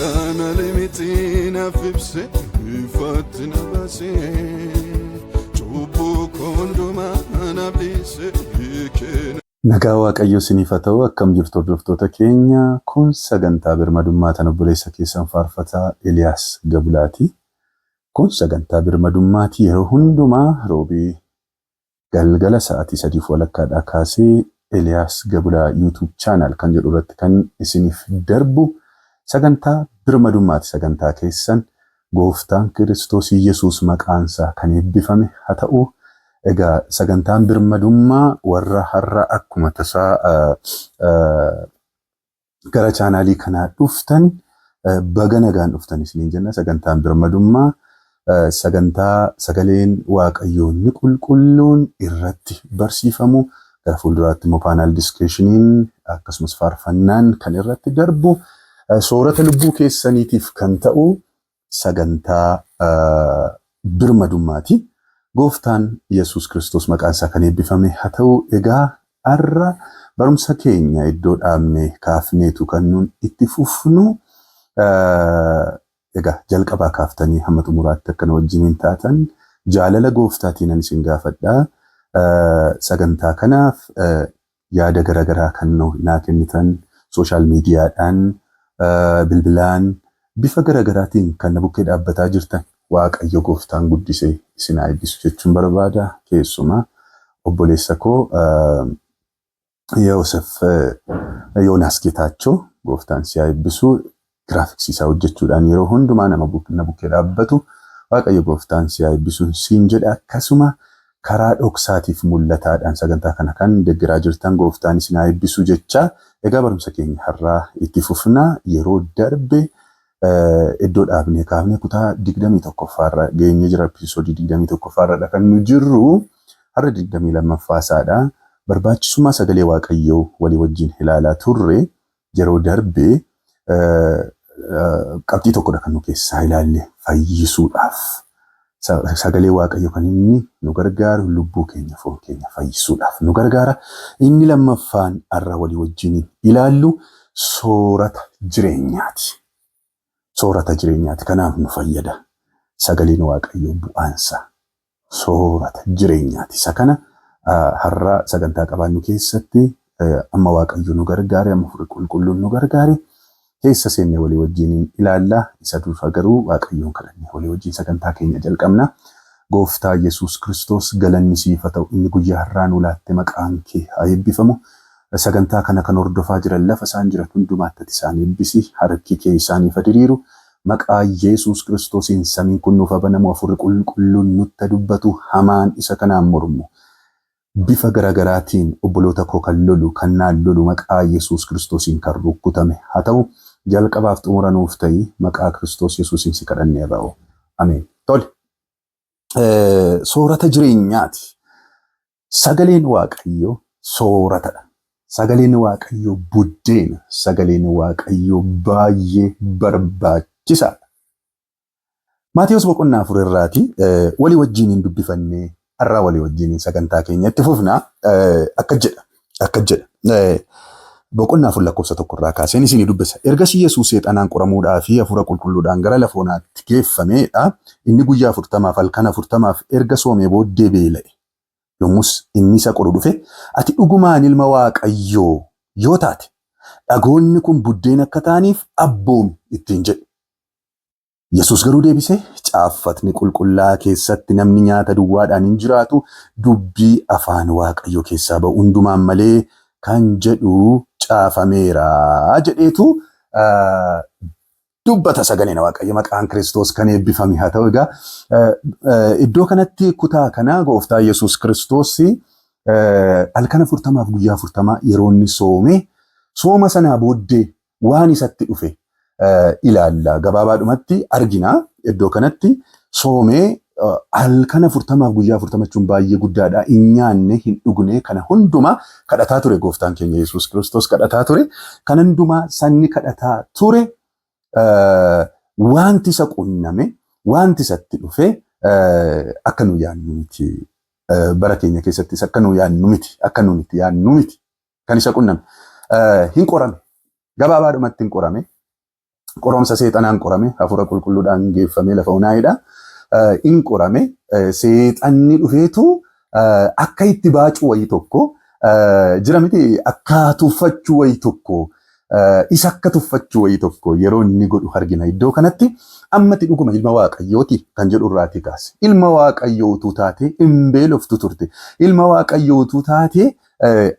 Kana limitina fibse fatina base Chubu konduma anabise Kena Nagaa Waaqayyo isiniif haa ta'u akkam jirtu hordoftoota keenya kun sagantaa birmadummaa tan obboleessa keessan faarfataa Eliyaas Gabulaati. Kun sagantaa birmadummaati yeroo hundumaa roobii galgala sa'aatii 3:00 kaasee Eliyaas Gabulaa YouTube channel kan jedhu irratti kan isiniif darbu sagantaa birmadummaati. Sagantaa keessan Gooftaan Kiristoos Yesuus maqaansaa kan eebbifame haa ta'u. Egaa sagantaan birmadummaa warra har'a akkuma tasaa gara chaanaalii kanaa dhuftan baga nagaan dhuftan isiniin jenna. Sagantaan birmadummaa sagantaa sagaleen Waaqayyoo ni qulqulluun irratti barsiifamu gara fuulduraatti immoo paanaal diskeshiniin akkasumas faarfannaan kan irratti darbu soorata lubbuu keessaniitiif kan ta'u sagantaa birmadummaati. Gooftaan Yesuus Kiristoos maqaansaa kan eebbifame haa ta'u. Egaa har'a barumsa keenya iddoo dhaabnee kaafneetu kan nuun itti fufnu. Egaa jalqabaa kaaftanii hamma xumuraatti akkana wajjiniin taatan jaalala gooftaatiin ani isin gaafadha. Sagantaa kanaaf yaada garaagaraa kan naa kennitan sooshaal miidiyaadhaan bilbilaan bifa garaagaraatiin kan na bukkee dhaabbataa jirtan. Waaqayyo Gooftaan guddisee isin haa eebbisu jechuun barbaada. Keessumaa obboleessa koo Yoosef Yoonaas Getaachoo Gooftaan si haa eebbisu. Giraafiksii isaa hojjechuudhaan yeroo hundumaa na bukkee dhaabbatu. Waaqayyo Gooftaan si haa eebbisu siin jedha. Akkasuma karaa dhoksaatiif mul'ataadhaan sagantaa kana kan deeggaraa jirtan Gooftaan isin haa eebbisu jecha. Egaa barumsa keenya har'aa itti fufna. Yeroo darbe iddoo dhaabnee kaafnee kutaa 21ffaarra geenye jira. Episoodii 21ffaarra kan nu jirru har'a 22ffaasaadha. Barbaachisummaa sagalee Waaqayyoo walii wajjin ilaalaa turre. Yeroo darbe qabxii tokkodha kan nu keessaa ilaalle fayyisuudhaaf. Sagalee Waaqayyoo kan inni nu gargaaru lubbuu keenya foon keenya fayyisuudhaaf nu gargaara. Inni lammaffaan har'a walii wajjin ilaallu soorata jireenyaati. Soorata jireenyaati. Kanaaf nu fayyada. Sagaleen Waaqayyoo bu'aansa soorata jireenyaati. Isa kana har'a sagantaa qabaannu keessatti amma Waaqayyo nu gargaare, amma Hafuurri Qulqulluun nu gargaare keessa seennee walii wajjin ilaalla. Isa dursa garuu Waaqayyoon kadhannee walii wajjin sagantaa keenya jalqabna. Gooftaa Yesuus Kiristoos galanni siif haa ta'u. Inni guyyaa har'aa nu laatte maqaan kee haa eebbifamu. Sagantaa kana kan hordofaa jiran lafa isaan jiran hundumaatti isaan eebbisi. Harki kee isaaniif diriiru. Maqaa Yesuus Kiristoosiin samiin kun nuuf banamu, Hafuurri Qulqulluun nutti dubbatu, hamaan isa kanaan mormu. Bifa garaagaraatiin obboloota koo kan lolu, kan naan lolu maqaa Yesuus Kiristoosiin kan rukkutame haa ta'u. Jalqabaaf xumura nuuf ta'i maqaa Kiristoos Yesuusiin si kadhannee baa'u. Ameen. Tole. Soorata jireenyaati. Sagaleen Waaqayyoo sooratadha. Sagaleen Waaqayyoo buddeena. Sagaleen Waaqayyoo baay'ee barbaachisaadha. Maatiyos boqonnaa 4 irraati walii wajjin dubbifannee har'aa walii wajjin sagantaa keenya itti fufna. Akka jedha. Boqonnaa 4 lakkoofsa 1 irraa kaaseen isin dubbisa. Ergasii Yesuus seexanaan qoramuudhaa fi Hafuura Qulqulluudhaan gara lafa onaatti geeffameedha. Inni guyyaa 40 halkan 40 erga soomee booddee beela'e. Yommus inni isa qoru dhufe, ati dhugumaan ilma Waaqayyoo yoo taate dhagoonni kun buddeena akka ta'aniif abboomi ittiin jedhe. Yesuus garuu deebisee caaffatni qulqullaa'aa keessatti namni nyaata duwwaadhaan hin jiraatu dubbii afaan Waaqayyoo keessaa ba'u hundumaan malee kan jedhu caafameera jedheetu dubbata sagaleen Waaqayyo. Maqaan Kiristoos kan eebbifame haa ta'u. Egaa iddoo kanatti kutaa kana Gooftaa Yesuus Kiristoos halkan 40 fi guyyaa 40 yeroo inni sooma sanaa booddee waan isatti dhufe ilaalla. Gabaabaadhumatti argina. Iddoo kanatti soomee halkan 40 fi guyyaa 40 jechuun baay'ee guddaadha. Hin nyaanne hin dhugne kana hundumaa kadhataa ture. Gooftaan keenya Yesuus Kiristoos kadhataa ture. Kana hundumaa sanni kadhataa ture. Wanti isa qunname, wanti isatti dhufe akka nu yaannu miti. Bara keenya keessattis akka nu yaannu miti. Akka nu itti yaannu miti. Kan isa qunname hin qorame. Gabaabaadhumatti hin qorame. qoromsa seexanaan qorame hafuura qulqulluudhaan geeffamee lafa onaayiidha. In qorame seexanni dhufeetu akka itti baacuu wayii tokko jira miti akka tuffachuu wayii tokko isa akka tuffachuu wayii tokko yeroo inni godhu argina. Iddoo kanatti ammatti dhuguma ilma waaqayyooti kan jedhu irraati kaase. Ilma waaqayyootu taate hin beeloftu turte. Ilma waaqayyootu taate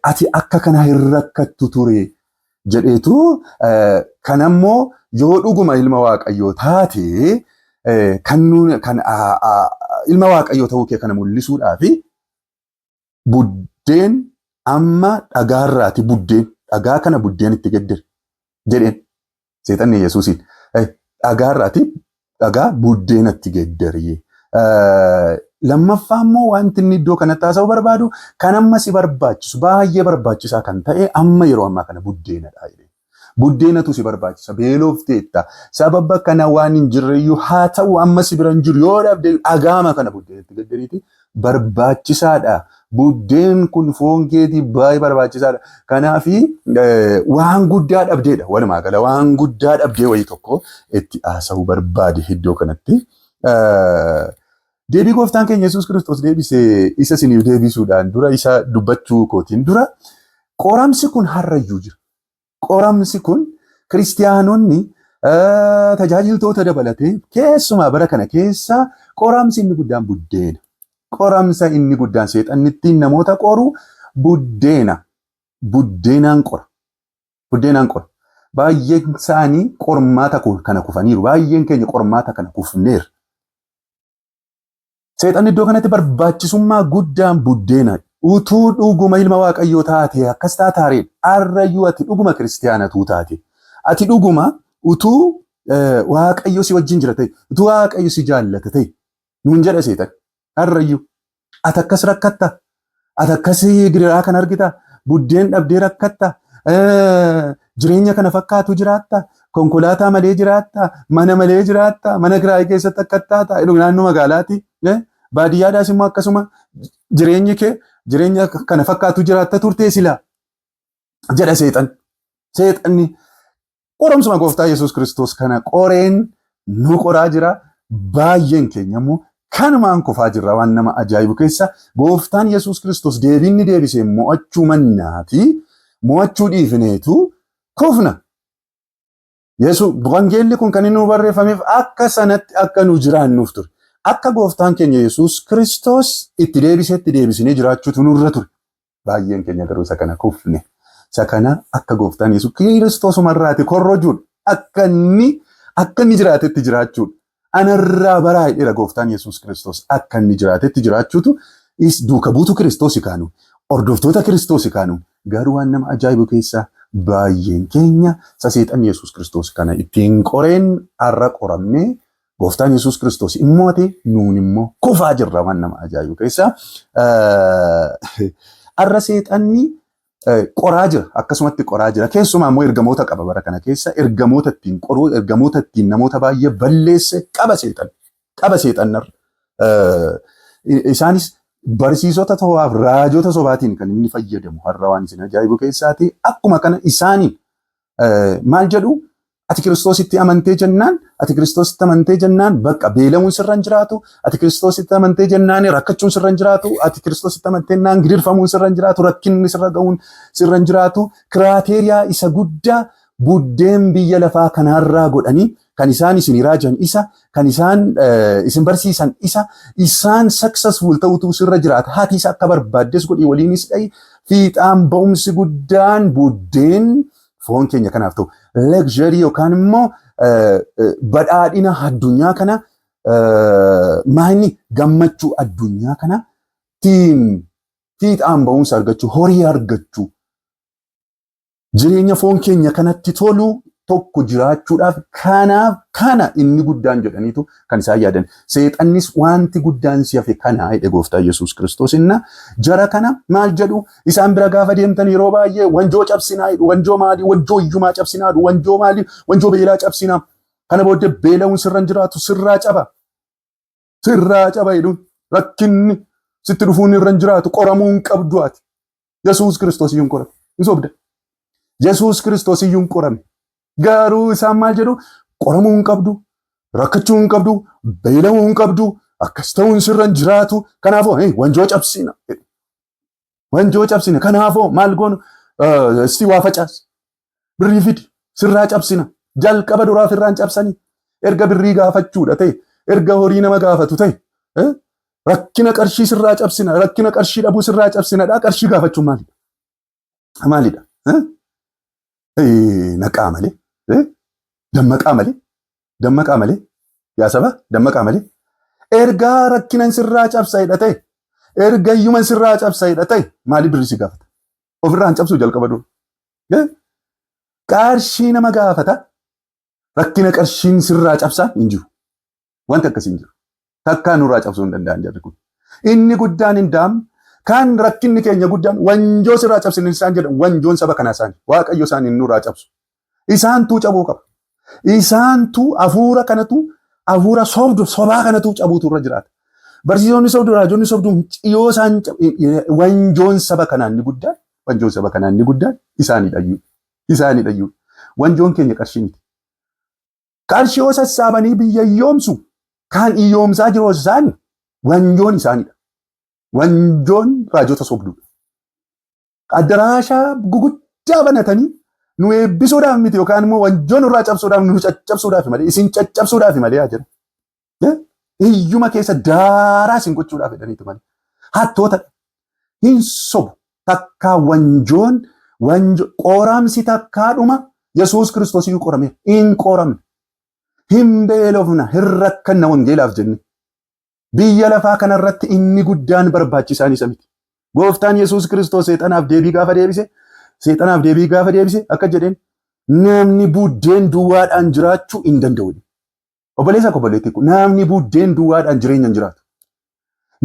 ati akka kana hin rakkattu ture jedheetu kanammoo yoo dhuguma ilma waaqayyoo taate kan ilma waaqayyoo ta'uu kee kana mul'isuudhaaf buddeen amma dhagaarraati dhagaa kana buddeen itti geddere jedheen seexanni Yesuusiin dhagaarraati dhagaa buddeen itti geddere. Lammaffaa immoo wanti inni iddoo kanatti haasa'uu barbaadu kan amma si barbaachisu baay'ee barbaachisaa kan ta'e amma yeroo ammaa kana buddeenadha. Buddeenatu si barbaachisa beelofteetta sababa kana waan hin jirreyyuu haa ta'u amma si bira hin jiru yoo dhabde dhagaama kana buddeenatti gaddariiti barbaachisaadha. Buddeen kun foon keetii baay'ee barbaachisaadha. Kanaafi waan guddaa dhabdeedha. Walumaa gala waan guddaa dhabdee wayii tokko itti haasa'uu barbaade iddoo kanatti. Deebii gooftaan keenya Yesuus Kiristoos deebisee isa isiniif deebisuudhaan dura isa dubbachuu kootiin dura qoramsi kun harrayyuu jira. Qoramsi kun kiristiyaanonni tajaajiltoota dabalatee keessumaa bara kana keessa qoramsi inni guddaan buddeena. Qoramsa inni guddaan seexannittiin namoota qoru buddeenaan qora. Buddeenaan qora. Baay'een isaanii qormaata kana kufaniiru. Baay'een keenya qormaata kana kufneerra. Seexanni iddoo kanatti barbaachisummaa guddaan buddeena. Utuu dhuguma ilma waaqayyoo taate akkas taataareen harrayyuu ati dhuguma kiristiyaanatuu taate. Ati dhuguma utuu waaqayyo si wajjin jira ta'e, utuu waaqayyo si jaallata ta'e, nuun jedha seexan harrayyuu. Ati akkas rakkatta, ati akkas gidiraa kan argita, buddeen dhabdee rakkatta, jireenya kana fakkaatu jiraatta, konkolaataa malee jiraatta, mana malee jiraatta, mana kiraayii keessatti akkattaata, naannoo magaalaati. Baadiyyaadhaas immoo akkasuma jireenyi kee jireenya kana fakkaatu jiraatta turtee silaa jedha seexan. Seexanni qoromsuma gooftaa Yesuus Kiristoos kana qoreen nu qoraa jira. Baay'een keenya immoo kanumaan kufaa jirra waan nama ajaa'ibu keessa gooftaan Yesuus Kiristoos deebinni deebisee mo'achuu mannaati mo'achuu dhiifneetu kufna. Wangeelli kun kan inni nu barreeffameef akka sanatti akka nu jiraannuuf ture. Akka gooftaan keenya Yesuus Kiristoos itti deebisinee jiraachuutu nurra ture. Baay'een keenya garuu isa kana kufne. Isa kana akka gooftaan Yesuus Kiristoosumarraati korrojuudha. Akka inni jiraatetti jiraachuudha. Anarraa baraayidheera gooftaan Yesuus Kiristoos akka inni jiraatetti jiraachuutu duuka buutu Kiristoos kaanu. Hordoftoota Kiristoos kaanu. Garuu waan nama ajaa'ibu keessaa baay'een keenya seexanni Yesuus Kiristoos kana ittiin qoreen har'a qoramnee gooftaan Yesuus Kiristoos immoo nuun immoo kufaa jirra waan nama ajaa'ibu keessa. Har'a seexanni qoraa jira akkasumatti qoraa jira. Keessumaa immoo ergamoota qaba bara kana keessa ergamoota ittiin qoruu ergamoota ittiin namoota baay'ee balleesse qaba seexannarra. Isaanis barsiisota ta'uuf raajota sobaatiin kan inni fayyadamu har'a waan isin ajaa'ibu keessaati. Akkuma kana isaaniin maal jedhu ati Kiristoositti amantee jennaan bakka beelamuun sirra hin jiraatu. Ati Kiristoositti amantee jennaan rakkachuun sirra hin jiraatu. Ati Kiristoositti amantee jennaan gidirfamuun sirra hin jiraatu. Rakkinni sirra ga'uun sirra hin jiraatu. Kiraateriyaa isa guddaa buddeen biyya lafaa kanarraa godhanii kan isaan isin raajan isa, kan isaan isin barsiisan isa, isaan successful ta'utu sirra jiraata. Haati isa akka barbaaddes godhii waliinis dhayi. Fiixaan ba'umsi guddaan buddeen foon keenya kanaaf ta'u luxury yookaan immoo badhaadhina addunyaa kana maanni gammachuu addunyaa kana fiixaan ba'umsa argachuu horii argachuu jireenya foon keenya kanatti tolu tokko jiraachuudhaaf kana inni guddaan jedhaniitu kan isaan yaadan. Seexannis wanti guddaan si hafe kana jedhe gooftaa Yesuus Kiristoos inna jara kana maal jedhu isaan bira gaafa deemtan yeroo baay'ee wanjoo cabsinaa jedhu. Wanjoo maali? Wanjoo iyyumaa cabsinaa jedhu. Wanjoo maali? Wanjoo beelaa cabsinaa. Kana booddee beela'uun sirra hin jiraatu sirraa caba jedhu. Rakkinni sitti dhufuun irra hin jiraatu qoramuu hin qabdu ati. Yesuus Kiristoos iyyuu hin qorame. Hin sobda. Yesuus Kiristoos iyyuu hin qorame. Garuu isaan maal jedhu qoramuu hin qabdu, rakkachuu hin qabdu, beela'uu hin qabdu, akkas ta'uun sirra hin jiraatu. Kanaafuu wanjoo cabsina. Wanjoo cabsina. Kanaafuu maal goonu si waa facaas. Birrii fidi sirraa cabsina. Jalqaba duraa firraan cabsanii. Erga birrii gaafachuudha ta'e, erga horii nama gaafatu ta'e, rakkina qarshii sirraa cabsina, rakkina qarshii dhabuu sirraa cabsinadha. Qarshii gaafachuun maalidha? Maalidha? Naqaa malee, dammaqaa malee, dammaqaa malee, yaa saba dammaqaa malee. Ergaa rakkinan sirraa cabsaidha ta'e, erga iyyuman sirraa cabsaidha ta'e, maaliif birrii si gaafata? Ofirraan cabsuu jalqaba dura. Qarshii nama gaafata. Rakkina qarshiin sirraa cabsaa hin jiru. Wanta akkasii hin jiru. Takkaa nurraa cabsuu hin danda'an jarri kun. Inni guddaan hin daam kan rakkinni keenya guddaan wanjoo sirraa cabsine isaan jedhan wanjoon saba kanaa isaani. Waaqayyo isaan hin nurraa cabsu. Isaantuu cabuu qaba. Isaantuu hafuura kanatu hafuura sobaa kanatu cabuutu irra jiraata. Barsiisonni sobduu raajoonni sobduu yoo isaan wanjoon saba kanaa inni guddaan wanjoon saba kanaa inni guddaan isaanidhayyuu. Isaanidhayyuu. Wanjoon keenya qarshii miti. Qarshii yoo sassaabanii biyya iyyoomsu kan iyyoomsaa jiru isaani wanjoon isaanidha. Wanjoon raajota sobduudha. Addaraashaa guguddaa banatanii nu eebbisuudhaaf miti yookaan immoo wanjoon irraa cabsuudhaaf nu caccabsuudhaaf malee isin caccabsuudhaaf malee haa jedhu. Hiyyuma keessa daaraa isin gochuudhaaf jedhaniitu malee. Hattoota hin sobu takkaa wanjoon qoramsi takkaadhuma Yesuus Kiristoos iyyuu qorame hin qoramne. Hin beelofna hin rakkanna wangeelaaf jenne. Biyya lafaa kanarratti inni guddaan barbaachisaan isa miti. Gooftaan Yesuus Kiristoos seexanaaf deebii gaafa deebise akka jedheen namni buddeen duwwaadhaan jiraachuu hin danda'u. Obboleessa obboleettii kun namni buddeen duwwaadhaan jireenya hin jiraatu.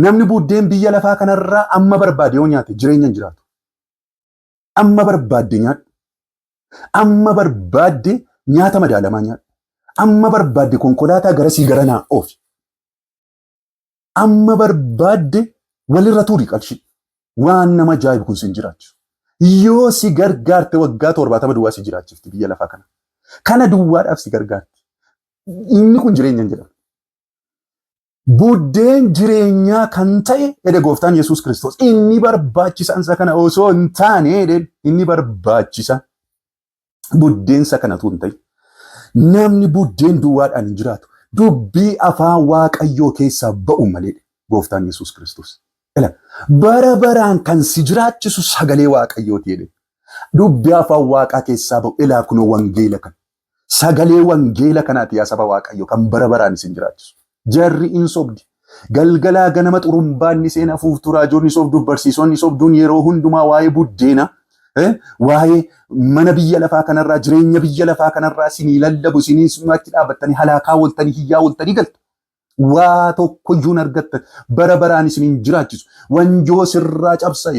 Namni buddeen biyya lafaa kanarraa amma barbaade yoo nyaate jireenya hin jiraatu. Amma barbaadde nyaadhu. Amma barbaadde nyaata madaalamaa nyaadhu. Amma barbaadde konkolaataa garasii garanaa oofi. Amma barbaadde walirra turii qarshii. Waan nama ajaa'ibu kun sin jiraachisu. Yoo si gargaarte waggaa 70 duwwaa si jiraachifti biyya lafaa kana. Kana duwwaadhaaf si gargaarte. Inni kun jireenya hin jedhamu. Buddeen jireenyaa kan ta'e edda gooftaan Yesuus Kiristoos inni barbaachisaan isa kana osoo hin taane inni barbaachisaan buddeensa kanatu hin ta'e. Namni buddeen duwwaadhaan hin jiraatu. Dubbii afaan Waaqayyoo keessaa ba'u malee gooftaan Yesuus Kiristoos. Bara baraan kan si jiraachisu sagalee Waaqayyooti jedhe. Dubbii afaan Waaqaa keessaa ba'u ilaa kunoo wangeela kana. Sagalee wangeela kanaati yaa saba Waaqayyoo kan bara baraan isin jiraachisu. Jarri hin sobdi. Galgalaa ganama xurumbaan ni seena fuuftuu raajoonni sobduu barsiisonni sobduun yeroo hundumaa waa'ee buddeena waa'ee mana biyya lafaa kanarraa jireenya biyya lafaa kanarraa isinii lallabu isinii sumatti dhaabbattanii halaakaa waltanii hiyyaa waltanii galtu. Waa tokkoyyuu hin argattan bara baraan isiniin jiraachisu. Wanjoo sirraa cabsa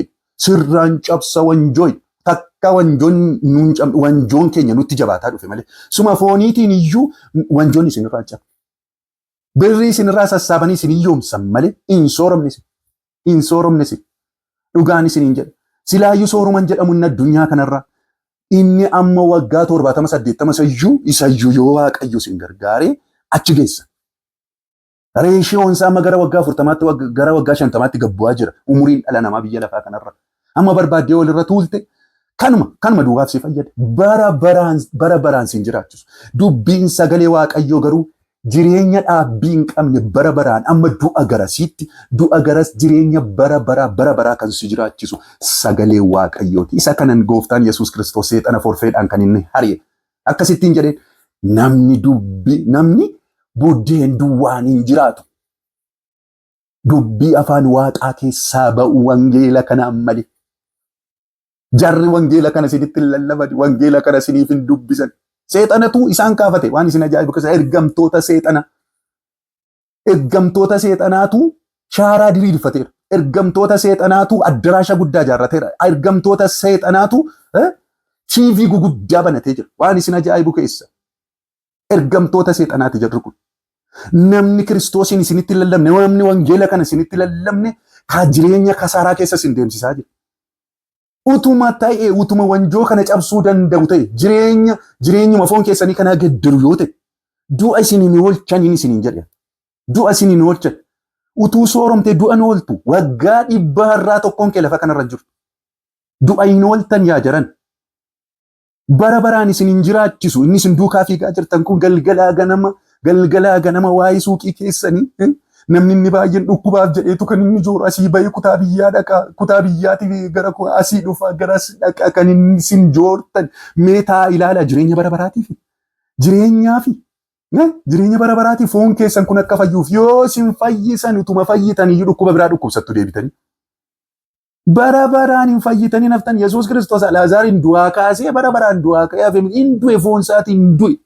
sirraan cabsa wanjoo takka wanjoon keenya nutti jabaataa dhufe malee suma fooniitiin iyyuu wanjoon isinirraa cabsa. Birrii isinirraa sassaabanii isin iyyoomsan malee hin sooromne dhugaan isiniin jedha. Silaayyuu sooruman jedhamu inni addunyaa kanarraa inni amma waggaa 70-80 isayyuu yoo Waaqayyo isin gargaaree achi geessa. Reeshiyoon isaa amma gara waggaa 40 gara waggaa 50 gabbu'aa jira. Umuriin dhala namaa biyya lafaa kanarra. Amma barbaaddee walirra tuulte kanuma duwwaaf si fayyada. Bara baraan sin jiraachisu. Dubbiin sagalee Waaqayyoo garuu jireenya dhaabbii hin qabne bara baraan amma du'a garasiitti du'a garas jireenya bara baraa kan si jiraachisu sagalee Waaqayyooti. Isa kanan gooftaan Yesuus Kiristoos seexana forfeedhaan kan inni hari'e. Akkasittiin jedheen namni buddeen duwwaan hin jiraatu. Dubbii afaan Waaqaa keessaa ba'u wangeela kanaan malee. Jarri wangeela kana isinitti lallaban wangeela kana isiniif hin dubbisan. Seexanatu isaan kaafate waan isin ajaa'ibu keessa ergamtoota seexanaatu shaaraa diriirfateera. Ergamtoota seexanaatu addaraasha guddaa ijaarrateera. Ergamtoota seexanaatu TV guguddaa banatee jira. Waan isin ajaa'ibu keessa ergamtoota seexanaati jirru kun. Namni Kiristoosiin isinitti lallabne namni wangeela kana isinitti lallabne kaa jireenya kasaaraa keessa isin deemsisaa jira. Utuma ta'e utuma wanjoo kana cabsuu danda'u ta'e jireenyuma foon keessanii kana gedderu yoo ta'e du'a isiniin oolchan inni isiniin jedhe. Du'a isiniin oolchan. Utuu sooromtee du'a hin ooltu. Waggaa 100 tokkoon kee lafa kanarra jiru. Du'a hin ooltan yaa jaran. Bara baraan isiniin jiraachisu. Inni isin duukaa fiigaa jirtan kun galgalaa ganama waa'ee suuqii keessanii namni inni baay'een dhukkubaaf jedheetu kan inni jooru asii bahee kutaa biyyaa dhaqa. Kutaa biyyaatii gara asii dhufa garas dhaqa kan inni isin joortan. Meetaa ilaala jireenya bara baraatiif. Jireenyaaf. Jireenya bara baraatiif foon keessan kun akka fayyuuf yoo isin fayyisan utuma fayyitan iyyuu dhukkuba biraa dhukkubsattu deebitanii. Bara baraan hin fayyitanii naftan Yesuus Kiristoos Alaazaariin du'aa kaasee bara baraan du'aa ka'ee hin du'e foon isaatiin du'e.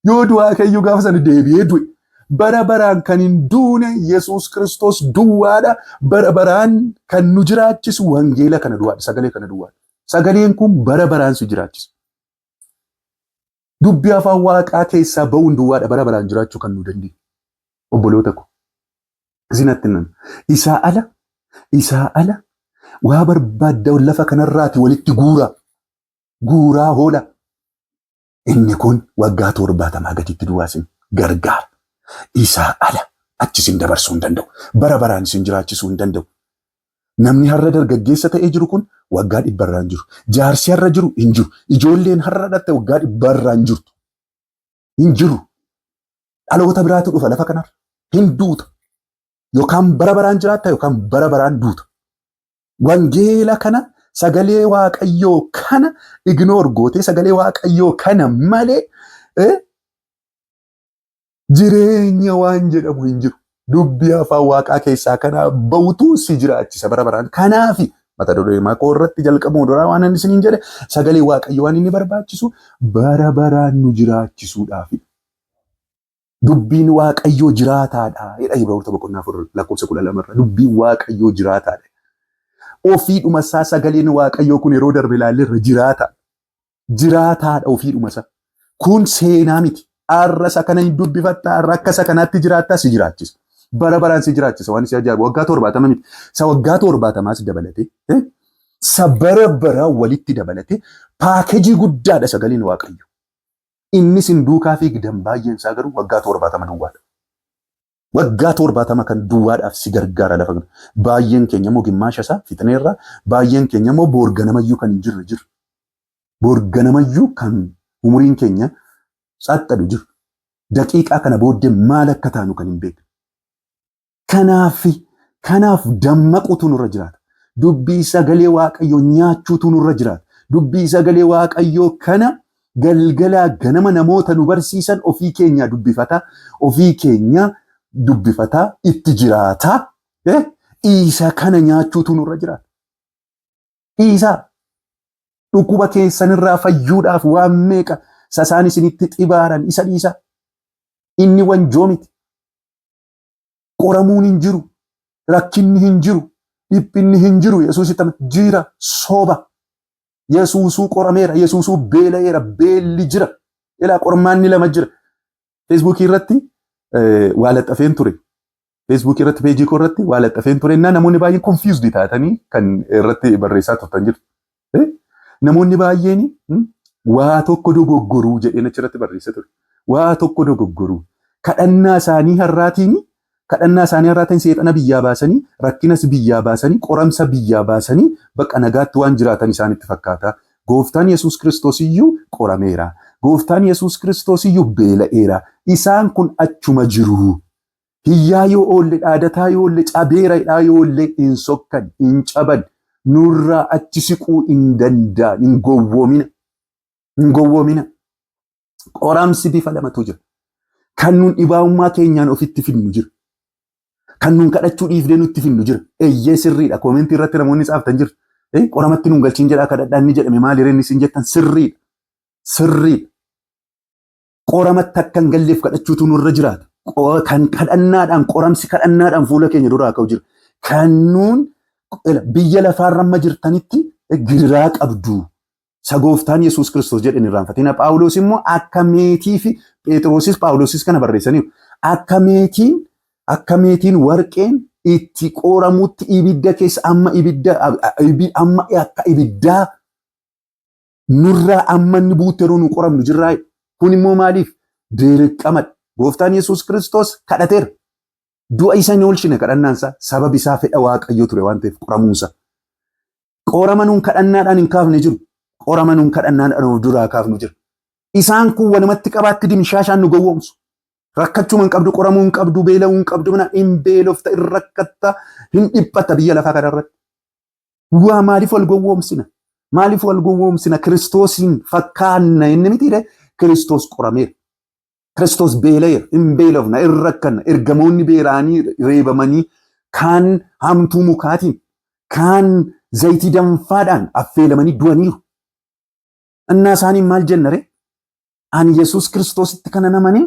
Yoo du'aa ka'eyyuu gaafa sana deebi'ee du'e. Bara baraan kan hin duune Yesuus Kiristoos duwwaadha. Bara baraan kan nu jiraachisu wangeela kana duwwaadha. Sagalee kana duwwaadha. Sagaleen kun bara baraan si jiraachisa. Dubbii afaan Waaqaa keessaa ba'uun duwwaadha bara baraan jiraachuu kan nu dandeenyu. Obboloota ko. Isinatti nan. Isaa ala waa barbaadda lafa kanarraati walitti guuraa hoola. Inni kun waggaa 70 gaditti duwwaasin gargaara. Isaa ala achi isin dabarsuu hin danda'u. Bara baraan isin jiraachisuu hin danda'u. Namni har'a dargaggeessa ta'ee jiru kun waggaa 100 hin jiru. Jaarsi har'a jiru hin jiru. Ijoolleen har'a dhatte waggaa 100 hin jirtu. Hin jiru. Dhaloota biraatu dhufa lafa kanarra. Hin duuta. Yookaan bara baraan jiraatta yookaan bara baraan duuta. Wangeela kana sagalee Waaqayyoo kana ignoor gootee sagalee Waaqayyoo kana malee jireenya waan jedhamu hin jiru. Dubbii afaan Waaqaa keessaa kana ba'utu si jiraachisa bara baraan. Kanaafi mata duree makoo irratti jalqabuu duraa waan inni isiniin jedhe sagalee Waaqayyoo waan inni barbaachisu bara baraan nu jiraachisuudhaafi. Dubbiin Waaqayyoo jiraataadha. Jedha Ibraawota 4:12 dubbiin Waaqayyoo jiraataadha. Ofiidhuma isaa sagaleen Waaqayyoo kun yeroo darbe ilaalleerra jiraata. Jiraataadha ofiidhuma isaa. Kun seenaa miti. Arrasa kana hin dubbifatta arra akka isa kanaatti jiraattaa si jiraachisa. Bara baraan si jiraachisa waan si ajaa'ibu waggaa 70 miti. Isa waggaa 70 dabalate sa bara bara walitti dabalate paakeejii guddaadha sagaleen Waaqayyoo. Inni sin duukaa fi gidan baay'een isaa garuu waggaa 70 duwwaadha. Waggaa 70 kan duwwaadhaaf si gargaara lafa kana. Baay'een keenya immoo gimmaasha isaa fixneerra. Baay'een keenya immoo boorganamayyuu kan hin jirre jiru. Boorganamayyuu kan umuriin keenya saaxxadu jiru. Daqiiqaa kana booddee maal akka taanu kan hin beekne. Kanaaf dammaquutu nurra jiraata. Dubbii sagalee Waaqayyoo nyaachuutu nurra jiraata. Dubbii sagalee Waaqayyoo kana galgalaa ganama namoota nu barsiisan ofii keenya dubbifataa itti jiraataa. Isa kana nyaachuutu nurra jiraata. Isa dhukkuba keessanirraa fayyuudhaaf waan meeqa sasaan isinitti xibaaran isa dhiisa. Inni wanjoo miti. Qoramuun hin jiru. Rakkinni hin jiru. Dhiphinni hin jiru. Yesuusitti jira soba. Yesuusuu qorameera. Yesuusuu beela'eera. Beelli jira. Ilaa qormaanni 2 jira. Feesbuukii irratti waa laxxafeen ture. Feesbuukii irratti peejii koo irratti waa laxxafeen ture. Namoonni baay'een confused taatanii kan irratti barreessaa turtan jiru. Namoonni baay'een waa tokko dogoggoruu jedheen achirratti barreessa ture. Waa tokko dogoggoruu. Kadhannaa isaanii har'aatiin seexana biyyaa baasanii, rakkinas biyyaa baasanii, qoramsa biyyaa baasanii bakka nagaatti waan jiraatan isaanitti fakkaata. Gooftaan Yesuus Kiristoos iyyuu qorameera. Gooftaan Yesuus Kiristoos iyyuu beela'eera. Isaan kun achuma jiru. Hiyyaa yoo oolle, dhaadataa yoo oolle, cabeeradhaa yoo oolle hin sokkan, hin caban. Nurraa achi siquu hin danda'an, hin gowwoomina. Qoramsi bifa 2tu jira. Kan nun dhibaa'ummaa keenyaan ofitti finnu jira. Kan nun kadhachuu dhiifnee nutti finnu jira. Eeyyee sirriidha. Koomentii irratti namoonni tsaaftan jira. Qoramatti nun galchiin jedhaa kadhadhaan ni jedhame maali reen isin jettan sirriidha. Sirriidha. Qoramatti akka hin galleef kadhachuutu nurra jiraata. Kan kadhannaadhaan qoramsi kadhannaadhaan fuula keenya duraa ka'u jira. Kan nun biyya lafaarra amma jirtanitti gidiraa qabdu. Gooftaan Yesuus Kiristoos jedhan irraanfatina. Phaawulos immoo akka meetii fi Phexrosis Phaawulosis kana barreessaniiru. Akka meetiin warqeen itti qoramutti ibidda keessa amma akka ibiddaa nurraa amma inni buutte yeroo nu qoramnu jirraa. Kun immoo maaliif? dirqama gooftaan Yesuus Kiristoos kadhateera. Du'a isa hin oolchine kadhannaansa sababi isaa fedha Waaqayyoo ture waan ta'eef qoramuunsa. Qoramanuun kadhannaadhaan hin kaafne jiru. Qoramanuun kadhannaadhaan of duraa kaafnu jira. Isaan kun walumatti qabaatti dimshaashaan nu gowwoomsu. Rakkachuu hin qabdu, qoramuu hin qabdu, beela'uu hin qabdu, mana hin beelofta, hin rakkatta, hin dhiphata biyya lafaa kanarratti. Waa maaliif wal gowwoomsina? Maaliif wal gowwoomsina? Kiristoosiin fakkaanna inni mitiidha. Kiristoos qorameera. Kiristoos beela'eera. Hin beelofna, hin rakkanna. Ergamoonni beela'anii reebamanii kaan hamtuu mukaatiin, kaan zayitii danfaadhaan affeelamanii du'aniiru. Innaa isaanii maal jennare? Ani Yesuus Kiristoositti kana namanii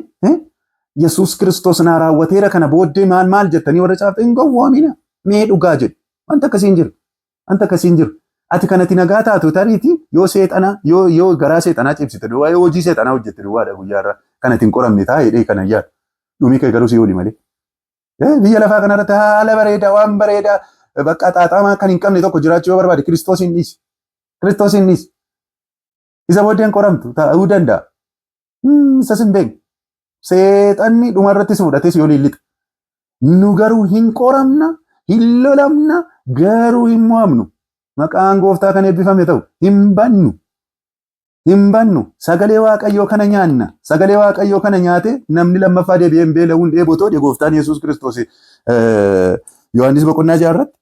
Yesuus Kiristoos naa raawwateera kana booddee maal jettanii warra caafte hin gowwoomina. Mee dhugaa jedhu. Wanta akkasiin jiru. Wanta akkasiin jiru. Ati kanatti nagaa taatu tariiti yoo seexanaa yoo garaa seexanaa cibsite duwwaa yoo hojii seexanaa hojjette duwwaadha guyyaarraa kanatti hin qoramne taa'ee kana yaadu. Dhumii kee garuu si ooli malee. Biyya lafaa kanarratti haala bareedaa waan bareedaa bakka xaaxamaa kan hin qabne tokko jiraachuu yoo barbaade Kiristoos hin dhiisi. Kiristoos hin dhiisi. Isa booddee hin qoramtu ta'uu danda'a. Isas hin beekne. Seexanni dhumarratti si fudhatee si olii lixa. Nu garuu hin qoramna, hin lolamna, garuu hin mo'amnu. Maqaan gooftaa kan eebbifame ta'u hin bannu. Hin bannu. Sagalee Waaqayyoo kana nyaanna. Sagalee Waaqayyoo kana nyaate namni lammaffaa deebi'ee hin beela'uun dheebotoo gooftaan Yesuus Kiristoos Yohaannis boqonnaa jaarratti.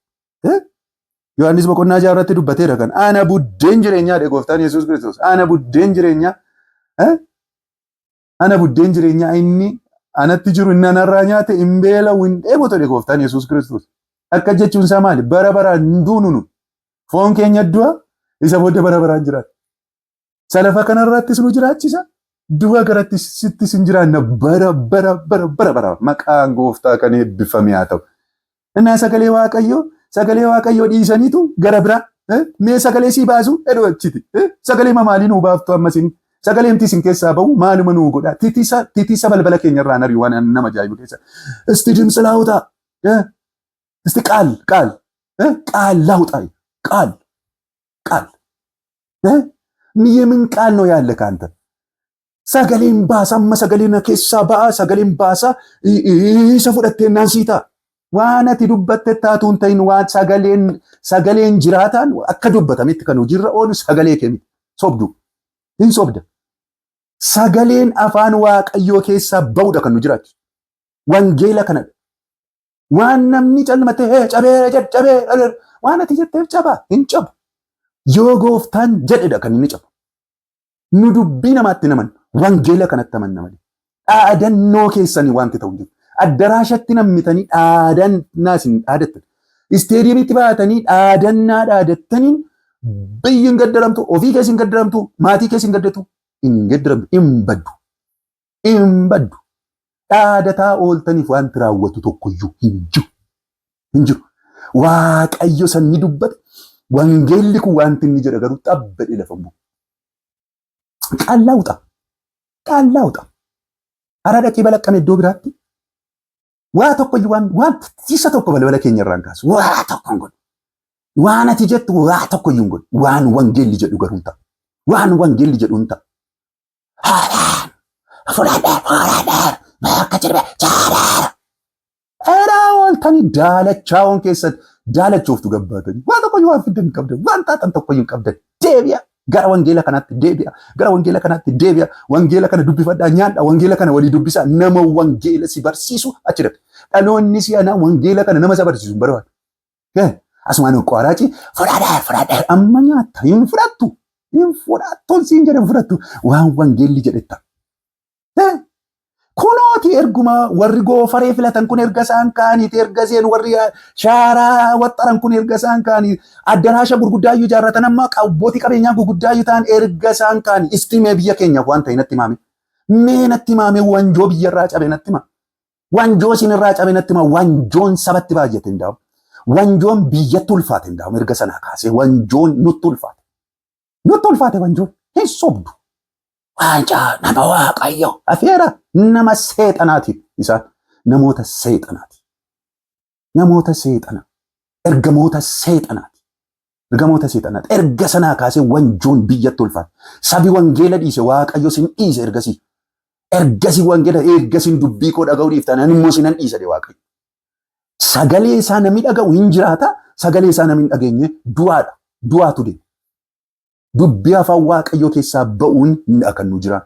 Yohaannis boqonnaa jaarratti dubbateera kan. Ana buddeen jireenyaa dhe gooftaan Yesuus Kiristoos. Ana buddeen jireenyaa. Ana buddeen jireenyaa inni anatti jiru inni anarraa nyaate hin beela'u hin dheebotu gooftaan Yesuus Kiristoos. Akka jechuun isaa maali? Bara baraan hin duunu. Foon keenya du'a isa booddee bara baraan jiraata. Salafa kanarrattis nu jiraachisa. Du'a garatti sittis hin jiraanna bara maqaan gooftaa kan eebbifame haa ta'u. Innaa sagalee Waaqayyoo dhiisaniitu gara biraa mee sagalee sii baasu eduu achiti. Sagalee maalii nuu baaftu ammasin. Sagalee mti isin keessaa bahu maaluma nuu godha. Titiisa balbala keenya irraan ari'u waan nama ajaa'ibu keessa. Isti dimsa laawutaa. Isti qaal laawutaa. ቃል የምን ቃል ነው ያለ ካንተ? ሰገሌን ባሳ መሰገሌና ኬሳ ባአ ሰገሌን ባሳ ኢሰ ፉደቴናን ሲታ ዋናት ዱበተ ታቱን ተይን ዋ ሰገሌን ጅራታን አከ ዱበተሚት ከኑ ጅራ ኦን ሰገሌ ከሚ ሶብዱ hin sobda sagaleen afaan Waaqayyoo keessaa ba'uudha kan nu jiraatu wangeela kana waan namni calmatee cabee waan ati jetteef cabaa hin cabu yoo gooftaan jedhedha kan inni cabu nu dubbii namaatti naman wangeela kanatti amanna malee dhaadannoo keessanii wanti ta'u jiru addaraashatti nammitanii dhaadannaa isin dhaadattan isteediyeemitti baatanii dhaadannaa dhaadattaniin biyyin gaddaramtu ofii keessin gaddaramtu maatii keessin gaddatu hin gaddaramtu hin baddu dhaadataa ooltaniif wanti raawwatu tokkoyyuu hin jiru. Waaqayyo sanni dubbate wangeelli kun wanti inni jedha garuu xabbadhe lafa bu'u. Qallaawuxa. Ara dhaqee balaqqame iddoo biraatti waa tokkoyyuu waan tiisa tokko balbala keenya irraan kaasu waa tokko hin godhu. Waan ati jettu waa tokkoyyuu hin godhu. Waan wangeelli jedhu garuu hin ta'u. Waan wangeelli jedhu hin ta'u. Fudhadheer. Bakka jirbe jaalala. Eraa ooltanii daalachaawwan keessatti daalachooftu gabbaatanii waan tokkoyyuu waan fiddan hin qabdan waan xaaxan tokkoyyuu hin qabdan deebi'a gara wangeela kanaatti deebi'a wangeela kana dubbifadhaa nyaadhaa wangeela kana walii dubbisaa nama wangeela si barsiisu achi dhaqe dhaloonni si anaa wangeela kana nama isa barsiisu hin barbaadu. Asumaan qoraachii fudhadheer amma nyaatta hin fudhattuun siin jedhan fudhattu waan wangeelli jedhetta. Kunooti erguma warri goofaree filatan kun erga isaan kaaniiti erga seen warri shaaraa waxxaran kun erga isaan kaanii addaraasha gurguddaayyuu ijaarratan amma abbootii qabeenyaa gurguddaayyuu ta'an erga isaan kaanii istimee biyya keenyaaf waan ta'e natti himame. Mee natti himame wanjoo biyyarraa cabe natti hima. Wanjoo isinirraa cabe natti hima. Wanjoon sabatti baay'ate hin daa'u. Wanjoon biyyatti ulfaate hin daa'u erga sanaa kaasee wanjoon nutti ulfaate. Nutti ulfaate wanjoon hin sobdu. Wancaa nama Waaqayyo afeera nama seexanaati isaan namoota seexanaati. Ergamoota seexanaati. Erga sanaa kaasee wanjoon biyyatti ulfaate. Sabi wangeela dhiise Waaqayyo sin dhiise ergasii. Ergasi wangeela ergasiin dubbii koo dhaga'uu dhiiftan ani immoo sinan dhiisa de Waaqayyo. Sagalee isaa namni dhaga'u hin jiraata. Sagalee isaa namni hin dhageenye du'aadha. Du'aatu de. Dubbii afaan Waaqayyoo keessaa ba'uun kan nu jira.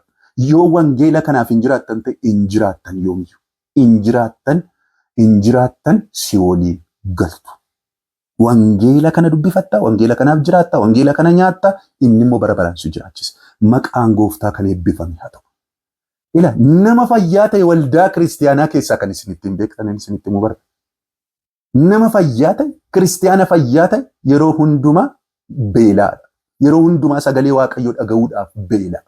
Yoo wangeela kanaaf hin jiraattan ta'e hin jiraattan yoomiyyuu. Hin jiraattan si'oolii galtu. Wangeela kana dubbifatta, wangeela kanaaf jiraatta, wangeela kana nyaatta, inni immoo bara baraan si jiraachisa. Maqaan gooftaa kan eebbifame haa ta'u. Ila nama fayyaa ta'e waldaa kiristiyaanaa keessaa kan isinitti hin beektan isinitti himuu bara. Nama fayyaa ta'e, kiristiyaana fayyaa ta'e yeroo hundumaa beelaadha. Yeroo hundumaa sagalee Waaqayyoo dhaga'uudhaaf beela.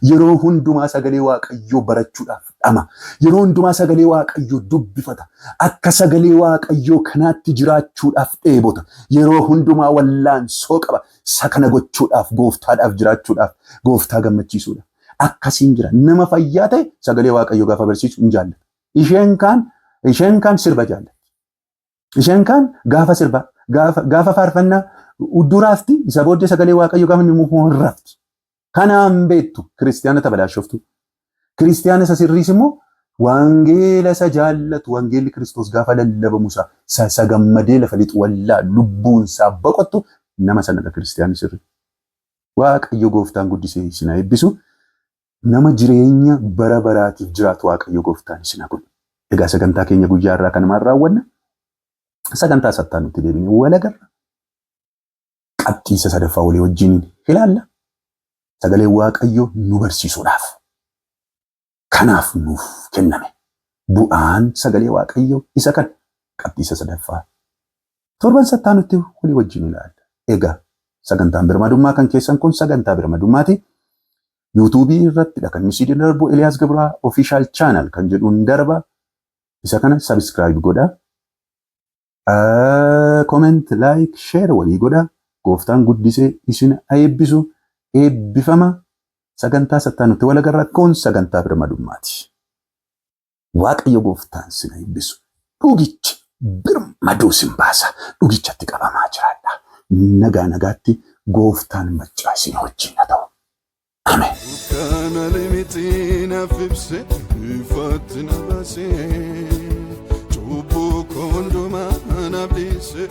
Yeroo hundumaa sagalee Waaqayyoo barachuudhaaf dhama. Yeroo hundumaa sagalee Waaqayyoo dubbifata. Akka sagalee Waaqayyoo kanaatti jiraachuudhaaf dheebota. Yeroo hundumaa wallaansoo qaba. Sakana gochuudhaaf, gooftaadhaaf jiraachuudhaaf, gooftaa gammachiisuudhaaf. Akkasiin jira. Nama fayyaa ta'e sagalee Waaqayyoo gaafa barsiisu hin jaallatu. Isheen kaan sirba jaallatu. Isheen kaan gaafa sirba, gaafa faarfannaa duraafti isa booddee sagalee Waaqayyoo gaafa inni muhuu rafti. Kanaan beektu kiristiyaana tabalaashoftu. Kiristiyaana isa sirriis immoo wangeela isa jaallatu wangeelli Kiristoos gaafa lallabamusa isa gammadee lafa lixu wallaa lubbuun isaa boqottu nama sanadha kiristiyaanni sirri. Waaqayyo gooftaan guddisee isin eebbisu. Nama jireenya bara baraatiif jiraatu Waaqayyo gooftaan isin haa godhu. Egaa sagantaa keenya guyyaa irraa kanumaan raawwanna. Sagantaa sattaa nutti deebinee wal agarra. Qabxiisa sadaffaa walii wajjin ilaalla. Sagalee Waaqayyoo nu barsiisuudhaaf. Kanaaf nuuf kenname. Bu'aan sagalee Waaqayyoo isa kan qabxiisa sadaffaa. Torban sattaa nutti walii wajjin ilaalla. Egaa sagantaan birmadummaa kan keessan kun sagantaa birmadummaati. YouTubii irrattidha kan misiidii darbu Eliyaas Gabraa Official Channel kan jedhuun darba. Isa kana subscribe godha. Comment, like, share walii godha. Gooftaan guddisee isin eebbisu. Eebbifama sagantaa sattaa nutti wal agarra kun sagantaa birmadummaati. Waaqayyo gooftaan isin eebbisu. Dhugichi birmaduu sin baasa. Dhugichatti qabamaa jiraadha. Nagaa nagaatti gooftaan maccaa isin wajjin haa ta'u. Ameen. Kana limitina fibse ifatina base. Chubbu konduma anabdise